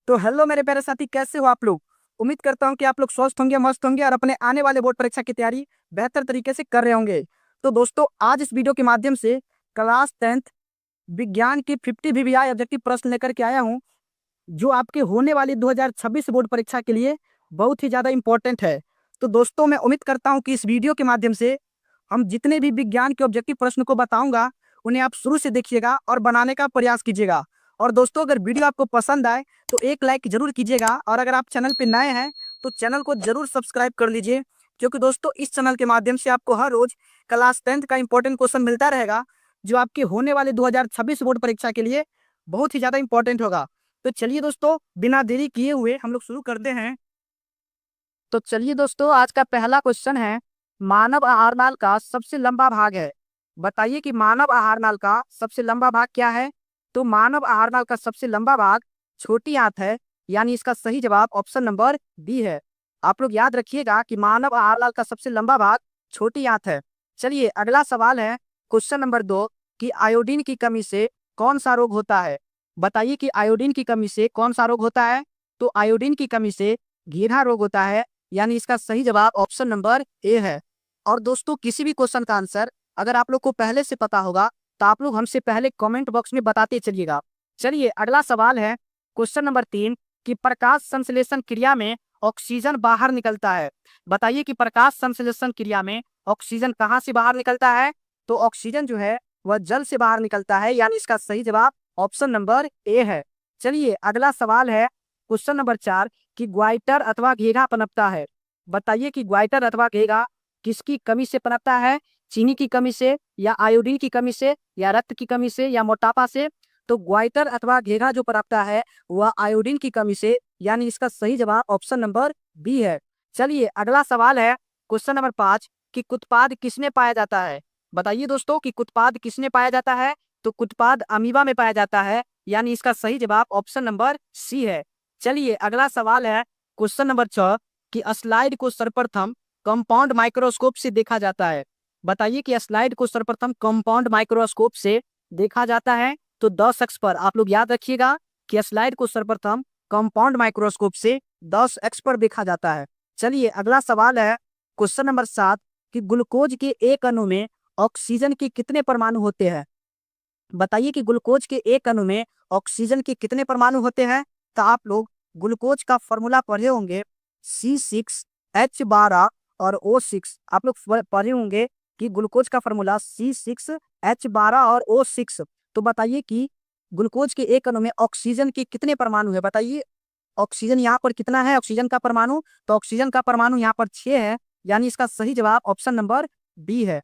तो हेलो मेरे प्यारे साथी, कैसे हो आप लोग। उम्मीद करता हूं कि आप लोग स्वस्थ होंगे, मस्त होंगे और अपने आने वाले बोर्ड परीक्षा की तैयारी बेहतर तरीके से कर रहे होंगे। तो दोस्तों, आज इस वीडियो के माध्यम से क्लास 10th विज्ञान की 50 VVI ऑब्जेक्टिव प्रश्न लेकर के आया हूं, जो आपके होने वाली 2026 बोर्ड परीक्षा के लिए बहुत ही ज़्यादा इंपॉर्टेंट है। तो दोस्तों, मैं उम्मीद करता हूं कि इस वीडियो के माध्यम से हम जितने भी विज्ञान के ऑब्जेक्टिव प्रश्न को बताऊंगा, उन्हें आप शुरू से देखिएगा और बनाने का प्रयास कीजिएगा। और दोस्तों, अगर वीडियो आपको पसंद आए तो एक लाइक जरूर कीजिएगा, और अगर आप चैनल पर नए हैं तो चैनल को जरूर सब्सक्राइब कर लीजिए, क्योंकि दोस्तों इस चैनल के माध्यम से आपको हर रोज क्लास 10th का इंपॉर्टेंट क्वेश्चन मिलता रहेगा, जो आपके होने वाले 2026 बोर्ड परीक्षा के लिए बहुत ही ज़्यादा इंपॉर्टेंट होगा। तो चलिए दोस्तों, बिना देरी किए हुए हम लोग शुरू करते हैं। तो चलिए दोस्तों, आज का पहला क्वेश्चन है, मानव आहार नाल का सबसे लंबा भाग है। बताइए कि मानव आहार नाल का सबसे लंबा भाग क्या है। तो मानव आहार नाल का सबसे लंबा भाग छोटी आंत है, यानी इसका सही जवाब ऑप्शन नंबर डी है। आप लोग याद रखिएगा कि मानव आहार नाल का सबसे लंबा भाग छोटी आंत है। चलिए अगला सवाल है, क्वेश्चन नंबर 2, कि आयोडीन की कमी से कौन सा रोग होता है। बताइए कि आयोडीन की कमी से कौन सा रोग होता है। तो आयोडीन की कमी से घेरा रोग होता है, यानी इसका सही जवाब ऑप्शन नंबर ए है। और दोस्तों, किसी भी क्वेश्चन का आंसर अगर आप लोग को पहले से पता होगा तो आप लोग हमसे पहले कमेंट बॉक्स में बताते चलिएगा। चलिए अगला सवाल है, क्वेश्चन नंबर 3, कि प्रकाश संश्लेषण क्रिया में ऑक्सीजन बाहर निकलता है। बताइए कि प्रकाश संश्लेषण क्रिया में ऑक्सीजन कहाँ से बाहर निकलता है। तो ऑक्सीजन जो है वह जल से बाहर निकलता है, यानी इसका सही जवाब ऑप्शन नंबर ए है। चलिए अगला सवाल है, क्वेश्चन नंबर 4, कि ग्वाइटर अथवा घेघा पनपता है। बताइए कि ग्वाइटर अथवा घेघा किसकी कमी से पनपता है। चीनी की कमी से, या आयोडीन की कमी से, या रक्त की कमी से, या मोटापा से। तो ग्वाइटर अथवा घेघा जो पनपता है वह आयोडीन की कमी से, यानी इसका सही जवाब ऑप्शन नंबर बी है। चलिए अगला सवाल है, क्वेश्चन नंबर 5, कि कुत्पाद किसमें पाया जाता है। बताइए दोस्तों कि कुत्पाद किसमें पाया जाता है। तो कुत्पाद अमीबा में पाया जाता है, यानी इसका सही जवाब ऑप्शन नंबर सी है। चलिए अगला सवाल है, क्वेश्चन नंबर 6, कि स्लाइड को सर्वप्रथम कंपाउंड माइक्रोस्कोप से देखा जाता है। बताइए कि स्लाइड को सर्वप्रथम कंपाउंड माइक्रोस्कोप से देखा जाता है। तो 10x पर आप लोग याद रखिएगा कि स्लाइड को सर्वप्रथम कंपाउंड माइक्रोस्कोप से 10x पर देखा जाता है। चलिए अगला सवाल है, क्वेश्चन नंबर 7, कि ग्लूकोज के एक अणु में ऑक्सीजन के कितने परमाणु होते हैं। बताइए कि ग्लूकोज के एक अणु में ऑक्सीजन के कितने परमाणु होते हैं। तो आप लोग ग्लूकोज का फॉर्मूला पढ़े होंगे, C6H12 और O6। आप लोग पढ़े होंगे कि ग्लूकोज का फॉर्मूला C6H12 और O6। तो बताइए कि ग्लूकोज के एक अणु में ऑक्सीजन के कितने परमाणु है। बताइए ऑक्सीजन यहाँ पर कितना है, ऑक्सीजन का परमाणु। तो ऑक्सीजन का परमाणु यहाँ पर 6 है, यानी इसका सही जवाब ऑप्शन नंबर बी है।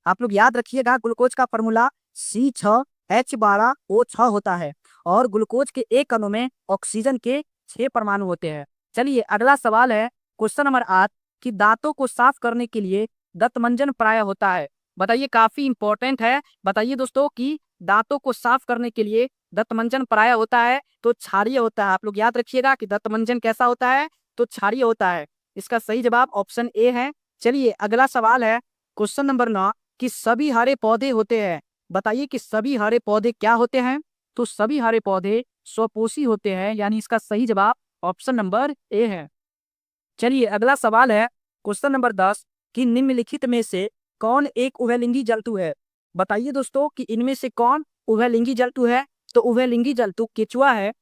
आप लोग याद रखिएगा, ग्लूकोज का फॉर्मूला C6H12O6 होता है, और ग्लूकोज के एक अणु में ऑक्सीजन के 6 परमाणु होते हैं। चलिए अगला सवाल है, क्वेश्चन नंबर 8, कि दांतों को साफ करने के लिए दंतमंजन प्राय होता है। बताइए, काफी इंपॉर्टेंट है। बताइए दोस्तों कि दांतों को साफ करने के लिए दंतमंजन प्राय होता है तो क्षारीय होता है। आप लोग याद रखिएगा कि दंतमंजन कैसा होता है, तो क्षारीय होता है। इसका सही जवाब ऑप्शन ए है। चलिए अगला सवाल है, क्वेश्चन नंबर 9, कि सभी हरे पौधे होते हैं। बताइए कि सभी हरे पौधे क्या होते हैं। तो सभी हरे पौधे स्वपोषी होते हैं, यानी इसका सही जवाब ऑप्शन नंबर ए है। चलिए अगला सवाल है, क्वेश्चन नंबर 10, कि निम्नलिखित में से कौन एक उभयलिंगी जंतु है। बताइए दोस्तों कि इनमें से कौन उभयलिंगी जंतु है। तो उभयलिंगी जंतु केचुआ है,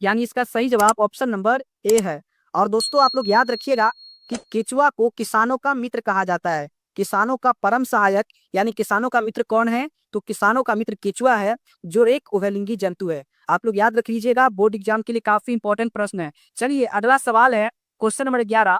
यानी इसका सही जवाब ऑप्शन नंबर ए है। और दोस्तों आप लोग याद रखिएगा कि केचुआ को किसानों का मित्र कहा जाता है, किसानों का परम सहायक, यानी किसानों का मित्र कौन है। तो किसानों का मित्र केचुआ है, जो एक उभयलिंगी जंतु है। आप लोग याद रख लीजिएगा, बोर्ड एग्जाम के लिए काफी इंपॉर्टेंट प्रश्न है। चलिए अगला सवाल है, क्वेश्चन नंबर 11,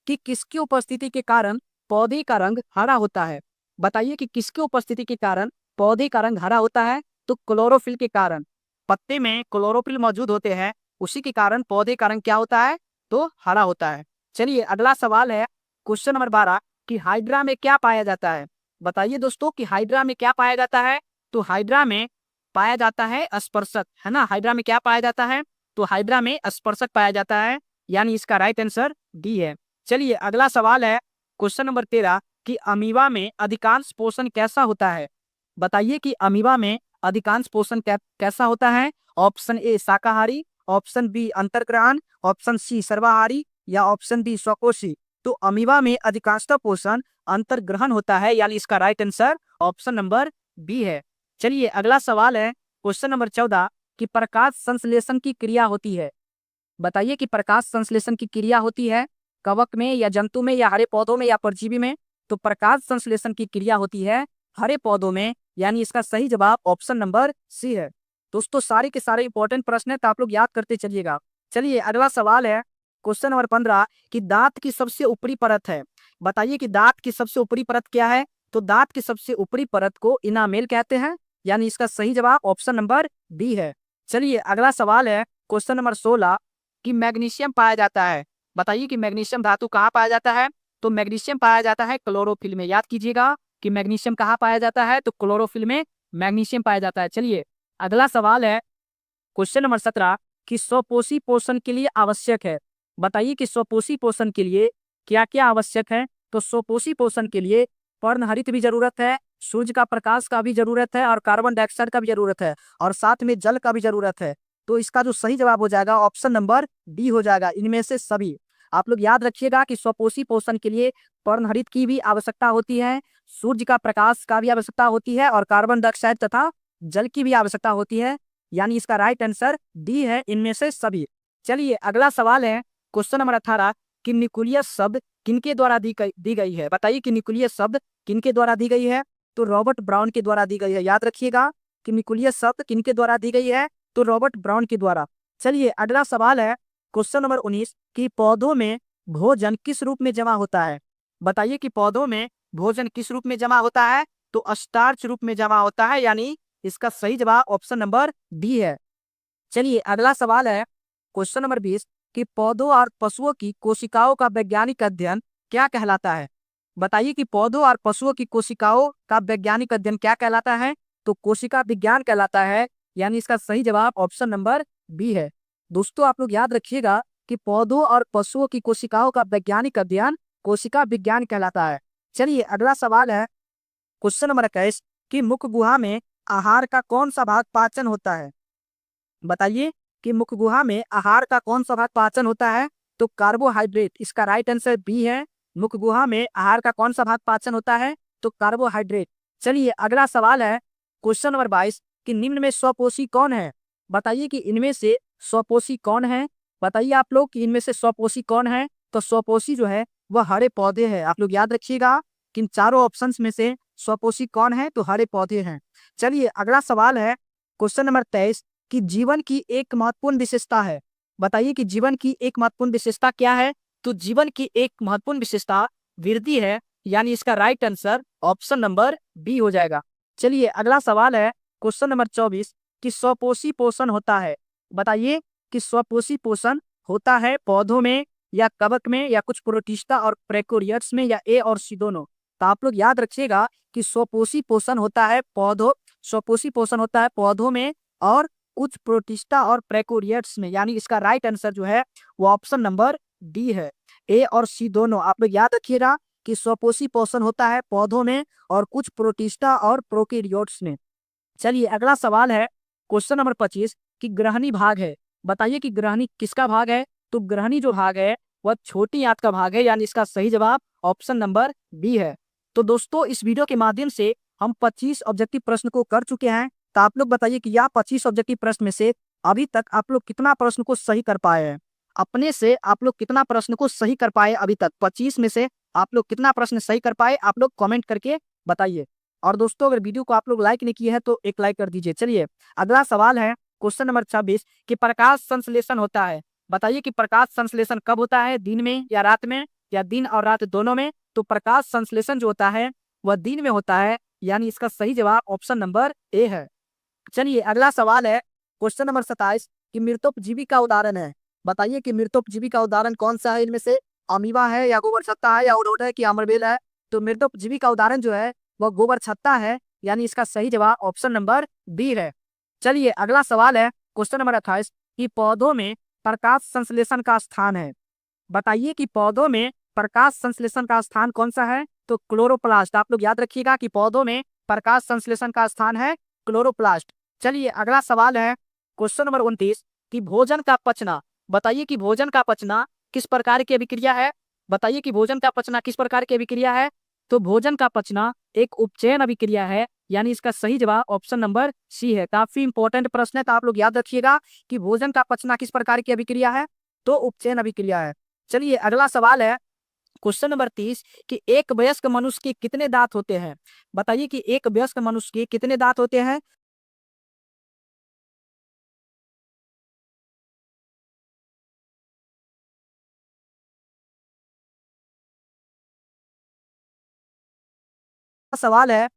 कि किसकी उपस्थिति के कारण पौधे का रंग हरा होता है। बताइए कि किसकी उपस्थिति के कारण पौधे का रंग हरा होता है। तो क्लोरोफिल के कारण, पत्ते में क्लोरोफिल मौजूद होते हैं, उसी के कारण पौधे का रंग क्या होता है, तो हरा होता है। चलिए अगला सवाल है, क्वेश्चन नंबर 12, कि हाइड्रा में क्या पाया जाता है। बताइए दोस्तों कि हाइड्रा में क्या पाया जाता है। तो हाइड्रा में पाया जाता है स्पर्शक, है ना। हाइड्रा में क्या पाया जाता है, तो हाइड्रा में स्पर्शक पाया जाता है, यानी इसका राइट आंसर डी है। चलिए अगला सवाल है, क्वेश्चन नंबर 13, कि अमीबा में अधिकांश पोषण कैसा होता है। बताइए कि अमीबा में अधिकांश पोषण कैसा होता है। ऑप्शन ए शाकाहारी, ऑप्शन बी अंतर्ग्रहण, ऑप्शन सी सर्वाहारी या ऑप्शन डी स्वकोशी। तो अमीबा में अधिकांशतः पोषण अंतर्ग्रहण होता है, यानी इसका right answer option number B है। चलिए अगला सवाल है क्वेश्चन नंबर 14 कि प्रकाश संश्लेषण की क्रिया होती है। बताइए कि प्रकाश संश्लेषण की क्रिया होती है कवक में या जंतु में या हरे पौधों में या परजीवी में। तो प्रकाश संश्लेषण की क्रिया होती है हरे पौधों में, यानी इसका सही जवाब ऑप्शन नंबर सी है। दोस्तों सारे के सारे इंपॉर्टेंट प्रश्न है, तो आप लोग याद करते चलिएगा। चलिए अगला सवाल है क्वेश्चन नंबर 15 कि दांत की सबसे ऊपरी परत है। बताइए कि दांत की सबसे ऊपरी परत क्या है। तो दांत की सबसे ऊपरी परत को इनामेल कहते हैं, यानी इसका सही जवाब ऑप्शन नंबर डी है। चलिए अगला सवाल है क्वेश्चन नंबर 16 कि मैग्नीशियम पाया जाता है। बताइए कि मैग्नीशियम धातु कहाँ पाया जाता है। तो मैग्नीशियम पाया जाता है क्लोरोफिल में। याद कीजिएगा कि मैग्नीशियम कहाँ पाया जाता है, तो क्लोरोफिल में मैग्नीशियम पाया जाता है। चलिए अगला सवाल है क्वेश्चन नंबर 17 कि स्वपोषी पोषण के लिए आवश्यक है। बताइए कि स्वपोषी पोषण के लिए क्या क्या आवश्यक है। तो स्वपोषी पोषण के लिए पर्णहरित भी जरूरत है, सूर्य का प्रकाश का भी जरूरत है, और कार्बन डाइऑक्साइड का भी जरूरत है, और साथ में जल का भी जरूरत है। तो इसका जो सही जवाब हो जाएगा ऑप्शन नंबर डी हो जाएगा, इनमें से सभी। आप लोग याद रखिएगा कि स्वपोषी पोषण के लिए पर्णहरित की भी आवश्यकता होती है, सूर्य का प्रकाश का भी आवश्यकता होती है, और कार्बन डाइऑक्साइड तथा जल की भी आवश्यकता होती है, यानी इसका राइट आंसर डी है, इनमें से सभी। चलिए अगला सवाल है क्वेश्चन नंबर 18 कि न्यूक्लियस शब्द किनके द्वारा दी गई है। बताइए कि न्यूक्लियस शब्द किनके द्वारा दी गई है। तो रॉबर्ट ब्राउन के द्वारा दी गई है। याद रखिएगा कि न्यूक्लियस शब्द किनके द्वारा दी गई है, तो रॉबर्ट ब्राउन के द्वारा। चलिए अगला सवाल है क्वेश्चन नंबर 19 कि पौधों में भोजन किस रूप में जमा होता है। बताइए कि पौधों में भोजन किस रूप में जमा होता है। तो स्टार्च रूप में जमा होता है, यानी इसका सही जवाब ऑप्शन नंबर डी है। चलिए अगला सवाल है क्वेश्चन नंबर 20 कि पौधों और पशुओं की कोशिकाओं का वैज्ञानिक अध्ययन क्या कहलाता है। बताइए कि पौधों और पशुओं की कोशिकाओं का वैज्ञानिक अध्ययन क्या कहलाता है। तो कोशिका विज्ञान कहलाता है, यानी इसका सही जवाब ऑप्शन नंबर बी है। दोस्तों आप लोग याद रखिएगा कि पौधों और पशुओं की कोशिकाओं का वैज्ञानिक अध्ययन कोशिका विज्ञान कहलाता है। चलिए अगला सवाल है क्वेश्चन नंबर 21 कि मुख गुहा में आहार का कौन सा भाग पाचन होता है। बताइए कि मुख गुहा में आहार का कौन सा भाग पाचन होता है। तो कार्बोहाइड्रेट, इसका राइट आंसर बी है। मुख गुहा में आहार का कौन सा भाग पाचन होता है, तो कार्बोहाइड्रेट। चलिए अगला सवाल है क्वेश्चन नंबर 22 कि निम्न में स्वपोषी कौन है। बताइए कि इनमें से स्वपोषी कौन है। बताइए आप लोग कि इनमें से स्वपोषी कौन है। तो स्वपोषी जो है वह हरे पौधे हैं। आप लोग याद रखिएगा कि इन चारों ऑप्शंस में से स्वपोषी कौन है, तो हरे पौधे हैं। चलिए अगला सवाल है क्वेश्चन नंबर 23 कि जीवन की एक महत्वपूर्ण विशेषता है। बताइए कि जीवन की एक महत्वपूर्ण विशेषता क्या है। तो जीवन की एक महत्वपूर्ण विशेषता वृद्धि है, यानी इसका right answer option number B हो जाएगा। चलिए अगला सवाल है क्वेश्चन नंबर 24 कि स्वपोषी पोषण होता है। बताइए कि स्वपोषी पोषण होता है पौधों में या कवक में या कुछ प्रोटिस्टा और प्रोकैरियोट्स में, या ए और सी दोनों। तो आप लोग याद रखिएगा कि स्वपोषी पोषण होता है पौधों में और कुछ प्रोटिस्टा और प्रोकैरियोट्स में, यानी इसका राइट आंसर जो है वो ऑप्शन नंबर डी है, ए और सी दोनों। आप लोग याद रखिएगा कि स्वपोषी पोषण होता है पौधों में और कुछ प्रोटिस्टा और प्रोकैरियोट्स में। चलिए अगला सवाल है क्वेश्चन नंबर 25 कि ग्रहणी भाग है। बताइए कि ग्रहणी किसका भाग है। तो ग्रहणी जो भाग है वह छोटी आंत का भाग है, यानी इसका सही जवाब ऑप्शन नंबर बी है। तो दोस्तों इस वीडियो के माध्यम से हम 25 ऑब्जेक्टिव प्रश्न को कर चुके हैं। तो आप लोग बताइए कि यह 25 ऑब्जेक्टिव प्रश्न में से अभी तक आप लोग कितना प्रश्न को सही कर पाए हैं। अपने से आप लोग कितना प्रश्न को सही कर पाए अभी तक, 25 में से आप लोग कितना प्रश्न सही कर पाए, आप लोग कमेंट करके बताइए। और दोस्तों अगर वीडियो को आप लोग लाइक नहीं किए हैं तो एक लाइक कर दीजिए। चलिए अगला सवाल है क्वेश्चन नंबर 26 कि प्रकाश संश्लेषण होता है। बताइए कि प्रकाश संश्लेषण कब होता है, दिन में या रात में, या दिन और रात दोनों में। तो प्रकाश संश्लेषण जो होता है वह दिन में होता है, यानी इसका सही जवाब ऑप्शन नंबर ए है। चलिए अगला सवाल है क्वेश्चन नंबर 27 कि मृतोपजीवी का उदाहरण है। बताइए कि मृतोपजीवी का उदाहरण कौन सा है, इनमें से अमीबा है या गोबर छत्ता है या उरोड है कि अमरबेल है। तो मृतोपजीवी का उदाहरण जो है वह गोबर छत्ता है, यानी इसका सही जवाब ऑप्शन नंबर बी है। चलिए अगला सवाल है क्वेश्चन नंबर 28 कि पौधों में प्रकाश संश्लेषण का स्थान है। बताइए कि पौधों में प्रकाश संश्लेषण का स्थान कौन सा है। तो क्लोरोप्लास्ट। आप लोग याद रखिएगा कि पौधों में प्रकाश संश्लेषण का स्थान है क्लोरोप्लास्ट। चलिए अगला सवाल है क्वेश्चन नंबर 29 कि भोजन का पचना, बताइए कि भोजन का पचना किस प्रकार की अभिक्रिया है। बताइए कि भोजन का पचना किस प्रकार की अभिक्रिया है। तो भोजन का पचना एक उपचयन अभिक्रिया है, यानी इसका सही जवाब ऑप्शन नंबर सी है। काफी इंपॉर्टेंट प्रश्न है, तो आप लोग याद रखिएगा कि भोजन का पचना किस प्रकार की अभिक्रिया है, तो उपचयन अभिक्रिया है। चलिए अगला सवाल है क्वेश्चन नंबर 30 कि एक वयस्क मनुष्य के कितने दांत होते हैं। बताइए कि एक वयस्क मनुष्य के कितने दांत होते हैं। सवाल है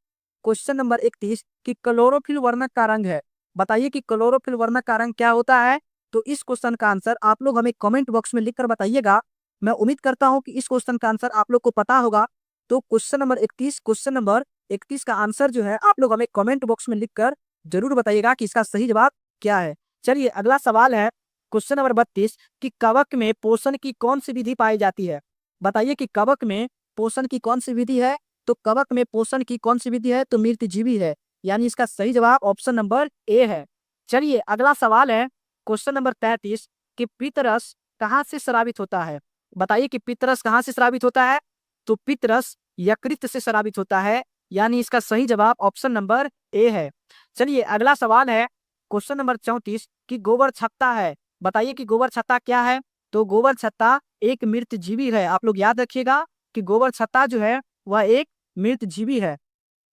क्वेश्चन नंबर 31 कि क्लोरोफिल वर्णक का रंग है। बताइए कि क्लोरोफिल वर्णक का रंग क्या होता है। तो इस क्वेश्चन का आंसर आप लोग हमें कमेंट बॉक्स में लिखकर बताइएगा। मैं उम्मीद करता हूं कि इस क्वेश्चन का आंसर आप लोग को पता होगा। तो क्वेश्चन नंबर 31 का आंसर जो है आप लोग हमें कमेंट बॉक्स में लिखकर जरूर बताइएगा कि इसका सही जवाब क्या है। चलिए अगला सवाल है क्वेश्चन नंबर 32 कि कवक में पोषण की कौन सी विधि पाई जाती है। बताइए कि कवक में पोषण की कौन सी विधि है। तो कवक में पोषण की कौन सी विधि है, तो मृतजीवी है, यानी इसका सही जवाब ऑप्शन नंबर ए है। चलिए अगला सवाल है क्वेश्चन नंबर 33 कि पित्तरस कहाँ से स्रावित होता है। बताइए कि पित्तरस कहाँ से स्रावित होता है। तो पित्तरस यकृत से स्रावित होता है, यानी इसका सही जवाब ऑप्शन नंबर ए है। चलिए अगला सवाल है क्वेश्चन नंबर 34 कि गोबर छत्ता है। बताइए कि गोबर छत्ता क्या है। तो गोबर छत्ता एक मृतजीवी है। आप लोग याद रखिएगा कि गोबर छत्ता जो है वह एक मृत जीवी है।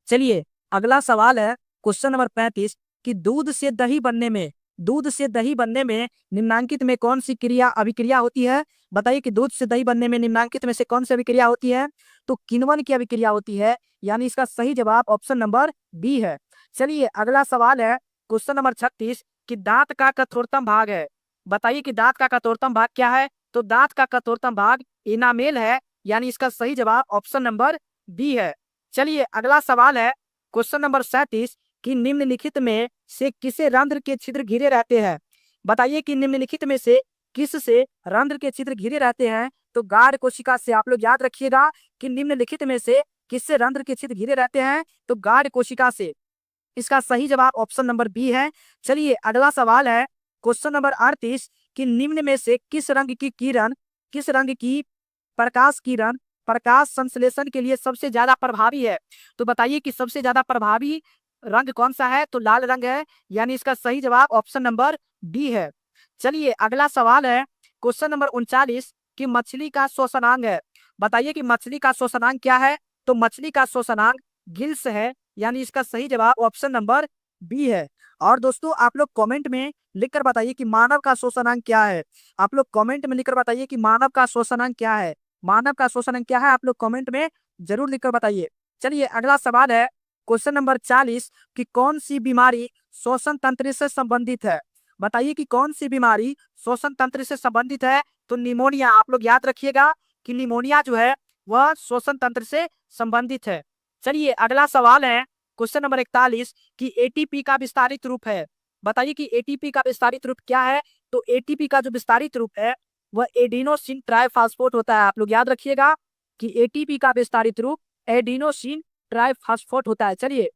चलिए अगला सवाल है क्वेश्चन नंबर 35 कि दूध से दही बनने में निम्नांकित में कौन सी क्रिया अभिक्रिया होती है। बताइए कि दूध से दही बनने में निम्नांकित में से कौन सी अभिक्रिया होती है। तो किण्वन की अभिक्रिया होती है, यानी इसका सही जवाब ऑप्शन नंबर बी है। चलिए अगला सवाल है क्वेश्चन नंबर 36 कि दांत का कठोरतम भाग है। बताइए कि दांत का कठोरतम भाग क्या है। तो दांत का कठोरतम भाग इनामेल है, यानी इसका सही जवाब ऑप्शन नंबर बी है। चलिए अगला सवाल है क्वेश्चन नंबर 37 कि निम्नलिखित में से किसे रंध्र के छिद्र घिरे रहते हैं। बताइए कि निम्नलिखित में से किस से रंध्र के छिद्र घिरे रहते हैं। तो गाढ़ कोशिका से। आप लोग याद रखिएगा कि निम्नलिखित में से किससे रंध्र के छिद्र घिरे रहते हैं, तो गाढ़ कोशिका से। इसका सही जवाब ऑप्शन नंबर बी है। चलिए अगला सवाल है क्वेश्चन नंबर 38 कि निम्न में से किस रंग की प्रकाश किरण प्रकाश संश्लेषण के लिए सबसे ज्यादा प्रभावी है। तो बताइए कि सबसे ज्यादा प्रभावी रंग कौन सा है। तो लाल रंग है, यानी इसका सही जवाब ऑप्शन नंबर डी है। चलिए अगला सवाल है क्वेश्चन नंबर 39 कि मछली का श्वसनांग है। बताइए कि मछली का श्वसनांग क्या है। तो मछली का श्वसनांग गिल्स है, यानी इसका सही जवाब ऑप्शन नंबर बी है। और दोस्तों आप लोग कमेंट में लिखकर बताइए कि मानव का श्वसनांग क्या है। आप लोग कमेंट में लिखकर बताइए कि मानव का श्वसनांग क्या है। मानव का श्वसनांग क्या है, आप लोग कमेंट में जरूर लिखकर बताइए। चलिए अगला सवाल है क्वेश्चन नंबर 40 कि कौन सी बीमारी श्वसन तंत्र से संबंधित है। बताइए कि कौन सी बीमारी श्वसन तंत्र से संबंधित है। तो निमोनिया। आप लोग याद रखिएगा कि निमोनिया जो है वह श्वसन तंत्र से संबंधित है। चलिए अगला सवाल है क्वेश्चन नंबर 41 कि एटीपी का विस्तारित रूप है। बताइए कि एटीपी का विस्तारित रूप क्या है। तो एटीपी का जो विस्तारित रूप है वह एडिनोसिन ट्राइफॉस्फेट होता है। आप लोग याद रखिएगा कि एटीपी का विस्तारित रूप एडिनोसिन ट्राइफॉस्फेट होता है। चलिए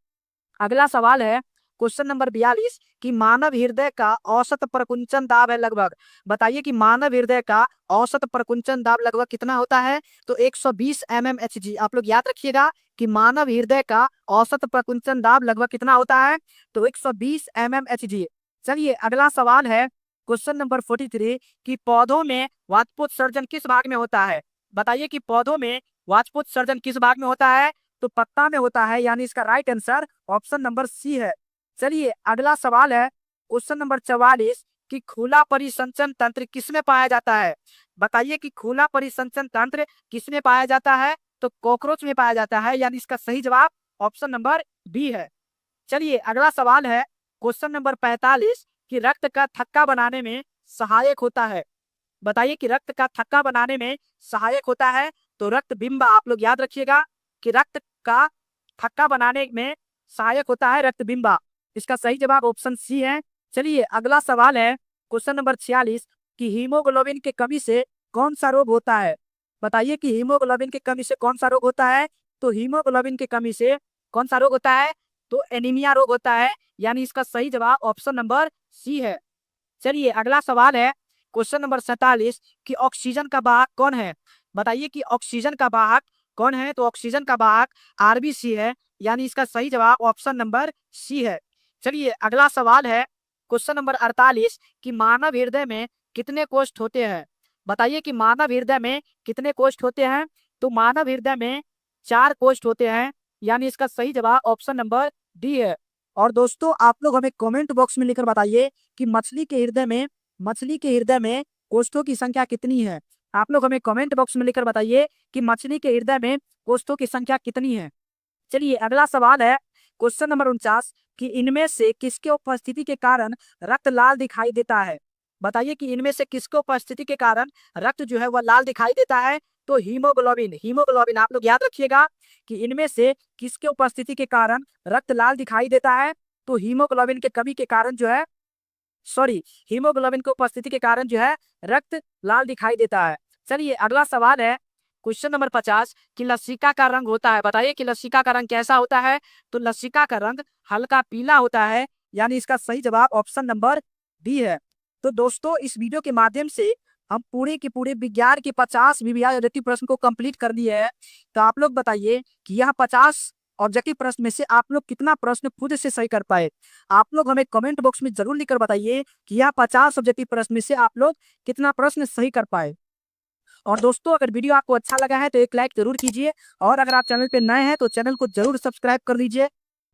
अगला सवाल है क्वेश्चन नंबर 42 कि मानव हृदय का औसत प्रकुंचन दाब है लगभग। बताइए कि मानव हृदय का औसत प्रकुंचन दाब लगभग कितना होता है। तो 120 mmHg। आप लोग याद रखिएगा कि मानव हृदय का औसत प्रकुंचन दाब लगभग कितना होता है। तो 120 mmHg। चलिए अगला सवाल है क्वेश्चन नंबर 43 कि पौधों में वाष्पोत्सर्जन किस भाग में होता है। बताइए कि पौधों में वाष्पोत्सर्जन किस भाग में होता है। तो पत्ता में होता है, यानी इसका right answer option number C है। चलिए अगला सवाल है क्वेश्चन नंबर 44 कि खुला परिसंचन तंत्र किसमें पाया जाता है। बताइए कि खुला परिसंचन तंत्र किसमें पाया जाता है। तो कॉकरोच में पाया जाता है, यानी इसका सही जवाब ऑप्शन नंबर बी है। चलिए अगला सवाल है क्वेश्चन नंबर 45 कि रक्त का थक्का बनाने में सहायक होता है। बताइए कि रक्त का थक्का बनाने में सहायक होता है। तो रक्त बिंबा। आप लोग याद रखिएगा कि रक्त का थक्का बनाने में सहायक होता है रक्त बिंबा। इसका सही जवाब ऑप्शन सी है। चलिए अगला सवाल है क्वेश्चन नंबर 46 कि हीमोग्लोबिन की कमी से कौन सा रोग होता है। बताइए कि हीमोग्लोबिन की कमी से कौन सा रोग होता है। तो हीमोग्लोबिन की कमी से कौन सा रोग होता है। तो एनीमिया रोग होता है, यानी इसका सही जवाब ऑप्शन नंबर सी है। चलिए अगला सवाल है क्वेश्चन नंबर 47 कि ऑक्सीजन का वाहक कौन है। बताइए कि ऑक्सीजन का वाहक कौन है। तो ऑक्सीजन का वाहक आरबीसी है, यानी इसका सही जवाब ऑप्शन नंबर सी है। चलिए अगला सवाल है क्वेश्चन नंबर 48 कि मानव हृदय में कितने कोष्ठ होते हैं। बताइए कि मानव हृदय में कितने कोष्ठ होते हैं। तो मानव हृदय में 4 कोष्ठ होते हैं, यानी इसका सही जवाब ऑप्शन नंबर डी है। और दोस्तों आप लोग हमें कमेंट बॉक्स में लिखकर बताइए कि मछली के हृदय में कोष्ठों की संख्या कितनी है। आप लोग हमें कमेंट बॉक्स में लिखकर बताइए कि मछली के हृदय में कोष्ठों की संख्या कितनी है। चलिए अगला सवाल है क्वेश्चन नंबर 49 कि इनमें से किसके उपस्थिति के कारण रक्त लाल दिखाई देता है। बताइए कि इनमें से किसके उपस्थिति के कारण रक्त जो है वह लाल दिखाई देता है। तो हीमोग्लोबिन आप लोग याद रखिएगा कि इनमें से किसके उपस्थिति के कारण रक्त लाल दिखाई देता है। तो हीमोग्लोबिन के कमी के कारण जो है हीमोग्लोबिन की उपस्थिति के कारण जो है रक्त लाल दिखाई देता है। चलिए अगला सवाल है क्वेश्चन नंबर 50 कि लसिका का रंग होता है। बताइए कि लसिका का रंग कैसा होता है। तो लसिका का रंग हल्का पीला होता है, यानी इसका सही जवाब ऑप्शन नंबर डी है। तो दोस्तों इस वीडियो के माध्यम से हम पूरे के पूरे विज्ञान के 50 ऑब्जेक्टिव प्रश्न को कंप्लीट कर दिए हैं। तो आप लोग बताइए कि यह 50 ऑब्जेक्टिव प्रश्न में से आप लोग कितना प्रश्न खुद से सही कर पाए। आप लोग हमें कमेंट बॉक्स में जरूर लिखकर बताइए कि यह 50 ऑब्जेक्टिव प्रश्न में से आप लोग कितना प्रश्न सही कर पाए। और दोस्तों अगर वीडियो आपको अच्छा लगा है तो एक लाइक जरूर कीजिए, और अगर आप चैनल पे नए हैं तो चैनल को जरूर सब्सक्राइब कर लीजिए।